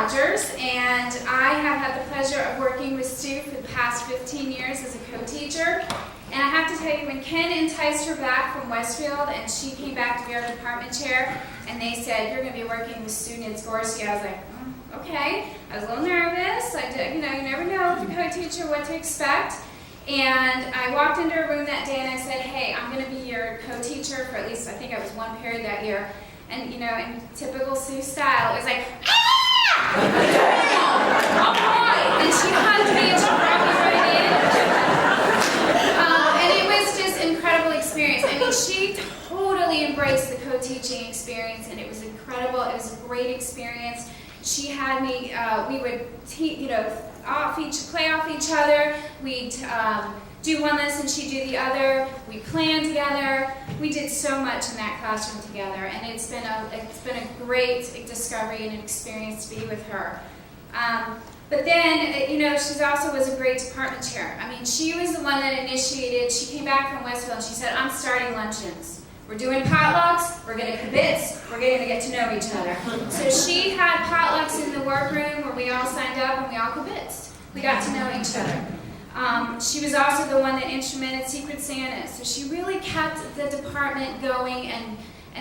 Rogers, and I have had the pleasure of working with Stu for the past 15 years as a co-teacher. And I have to tell you, when Ken enticed her back from Westfield and she came back to be our department chair, and they said, "You're going to be working with Stu Nitzgorski," I was like, okay. I was a little nervous. You never know with a co-teacher what to expect. And I walked into a room that day and I said, "Hey, I'm going to be your co-teacher for at least, I think I was one period that year." And in typical Sue style, it was like, "Ah! Oh boy!" And she hugged me and she brought me right in. And it was just an incredible experience. I mean, she totally embraced the co-teaching experience, and it was incredible. It was a great experience. She had me, we would play off each other. We'd do one lesson, she'd do the other. We planned together. We did so much in that classroom together, and it's been a great discovery and an experience to be with her. But then, she also was a great department chair. I mean, she was the one that initiated. She came back from Westfield and she said, "I'm starting luncheons. We're doing potlucks, we're going to kibitz, we're going to get to know each other." So she had potlucks in the workroom where we all signed up and we all kibitzed. We got to know each other. She was also the one that instrumented Secret Santa. So she really kept the department going, and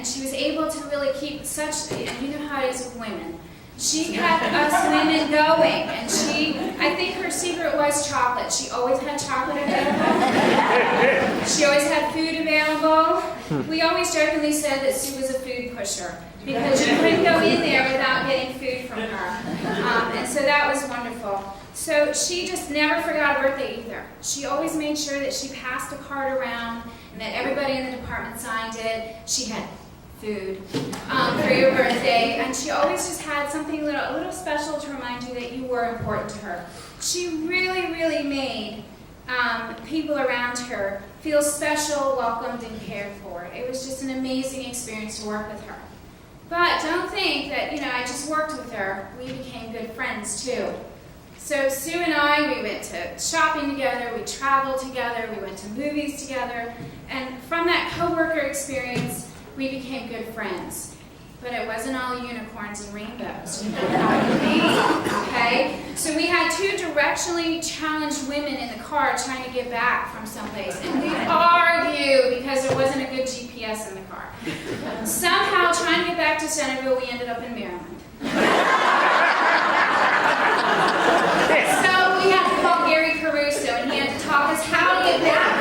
she was able to really keep and you know how it is with women. She kept us women going, and I think her secret was chocolate. She always had chocolate available. She always had food available. We always jokingly said that Sue was a food pusher, because you couldn't go in there without getting food from her. And so that was wonderful. So she just never forgot a birthday either. She always made sure that she passed a card around and that everybody in the department signed it. She had food for your birthday, and she always just had something a little special to remind you that you were important to her. She really, really made people around her feel special, welcomed, and cared for. It was just an amazing experience to work with her. But don't think that, I just worked with her. We became good friends too. So Sue and I, we went to shopping together, we traveled together, we went to movies together, and from that coworker experience, we became good friends. But it wasn't all unicorns and rainbows, okay? So we had two directionally challenged women in the car trying to get back from someplace, and we argued because there wasn't a good GPS in the car. Somehow, trying to get back to Centerville, we ended up in Maryland. So we had to call Gary Caruso, and he had to talk us how to get back.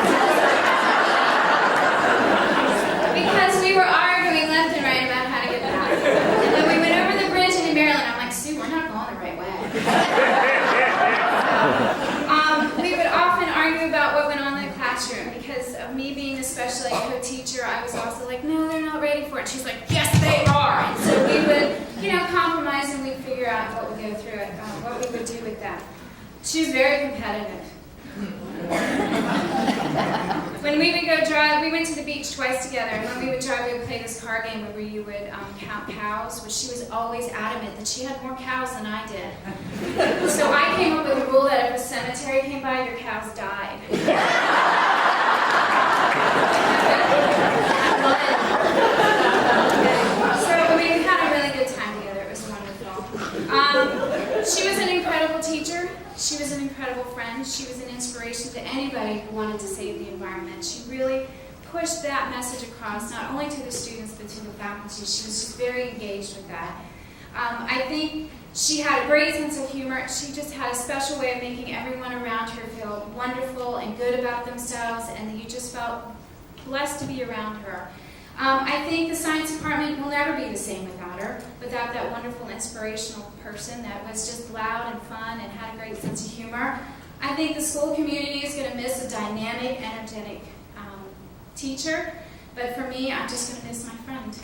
Because we were arguing left and right about how to get back. And then we went over the bridge into Maryland. I'm like, "Sue, we're not going the right way." We would often argue about what went on in the classroom. Because of me being a special ed co-teacher, I was also like, "No, they're not ready for it." She's like, "Yes, they are." And so we would, compromise, and we'd figure out what would go through it, what we would do with that. She was very competitive. When we would go drive, we went to the beach twice together, and when we would drive, we would play this card game where you would count cows, but she was always adamant that she had more cows than I did. So I came up with a rule that if a cemetery came by, your cows died. So we had a really good time together. It was wonderful. She was an incredible teacher. She was an incredible friend. She was an inspiration to anybody who wanted to save the environment. She really pushed that message across, not only to the students, but to the faculty. She was just very engaged with that. I think she had a great sense of humor. She just had a special way of making everyone around her feel wonderful and good about themselves, and that you just felt blessed to be around her. I think the science department will never be the same without her, without that wonderful, inspirational person that was just loud and fun and had a great sense of humor. I think the school community is going to miss a dynamic, energetic teacher, but for me, I'm just going to miss my friend.